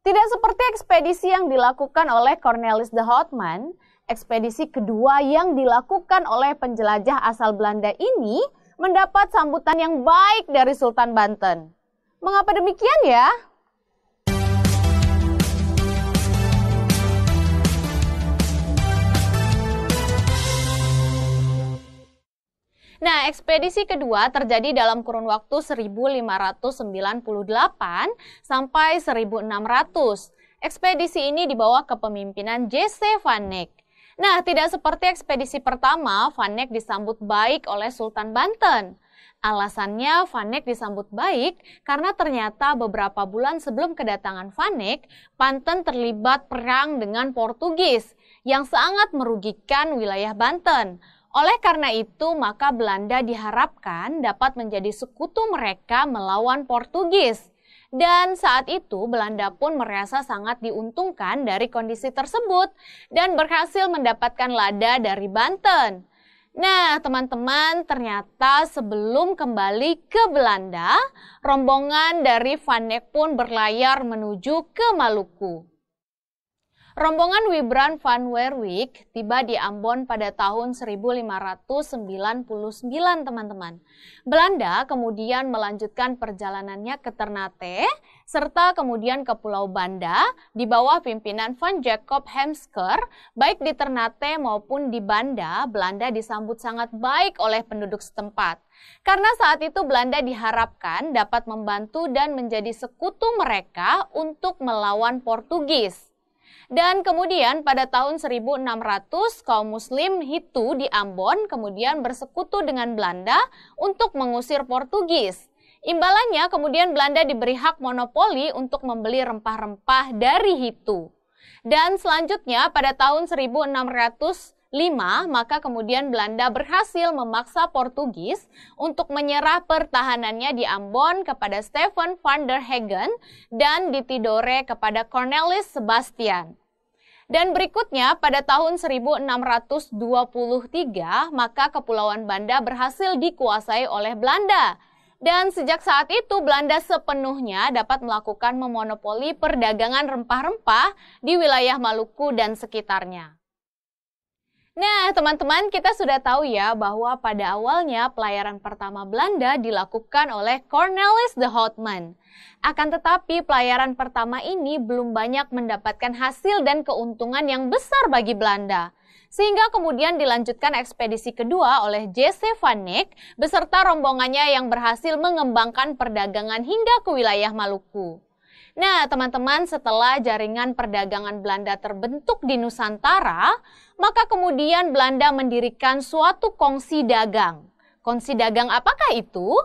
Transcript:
Tidak seperti ekspedisi yang dilakukan oleh Cornelis de Houtman, ekspedisi kedua yang dilakukan oleh penjelajah asal Belanda ini mendapat sambutan yang baik dari Sultan Banten. Mengapa demikian ya? Nah, ekspedisi kedua terjadi dalam kurun waktu 1598 sampai 1600. Ekspedisi ini dibawa kepemimpinan J.C. van Eyck. Nah, tidak seperti ekspedisi pertama, Van Eyck disambut baik oleh Sultan Banten. Alasannya Van Eyck disambut baik karena ternyata beberapa bulan sebelum kedatangan Van Eyck, Banten terlibat perang dengan Portugis yang sangat merugikan wilayah Banten. Oleh karena itu, maka Belanda diharapkan dapat menjadi sekutu mereka melawan Portugis. Dan saat itu, Belanda pun merasa sangat diuntungkan dari kondisi tersebut dan berhasil mendapatkan lada dari Banten. Nah, teman-teman, ternyata sebelum kembali ke Belanda, rombongan dari Van Eyck pun berlayar menuju ke Maluku. Rombongan Wybran van Werwijk tiba di Ambon pada tahun 1599, teman-teman. Belanda kemudian melanjutkan perjalanannya ke Ternate, serta kemudian ke Pulau Banda di bawah pimpinan Van Jacob Heemsker. Baik di Ternate maupun di Banda, Belanda disambut sangat baik oleh penduduk setempat. Karena saat itu Belanda diharapkan dapat membantu dan menjadi sekutu mereka untuk melawan Portugis. Dan kemudian pada tahun 1600, kaum muslim Hitu di Ambon kemudian bersekutu dengan Belanda untuk mengusir Portugis. Imbalannya kemudian Belanda diberi hak monopoli untuk membeli rempah-rempah dari Hitu. Dan selanjutnya pada tahun 1605, maka kemudian Belanda berhasil memaksa Portugis untuk menyerah pertahanannya di Ambon kepada Stephen van der Hagen dan di Tidore kepada Cornelis Sebastian. Dan berikutnya pada tahun 1623, maka Kepulauan Banda berhasil dikuasai oleh Belanda. Dan sejak saat itu Belanda sepenuhnya dapat melakukan memonopoli perdagangan rempah-rempah di wilayah Maluku dan sekitarnya. Nah, teman-teman, kita sudah tahu ya bahwa pada awalnya pelayaran pertama Belanda dilakukan oleh Cornelis de Houtman. Akan tetapi pelayaran pertama ini belum banyak mendapatkan hasil dan keuntungan yang besar bagi Belanda. Sehingga kemudian dilanjutkan ekspedisi kedua oleh J.C. van Eyck beserta rombongannya yang berhasil mengembangkan perdagangan hingga ke wilayah Maluku. Nah, teman-teman, setelah jaringan perdagangan Belanda terbentuk di Nusantara, maka kemudian Belanda mendirikan suatu kongsi dagang. Kongsi dagang apakah itu?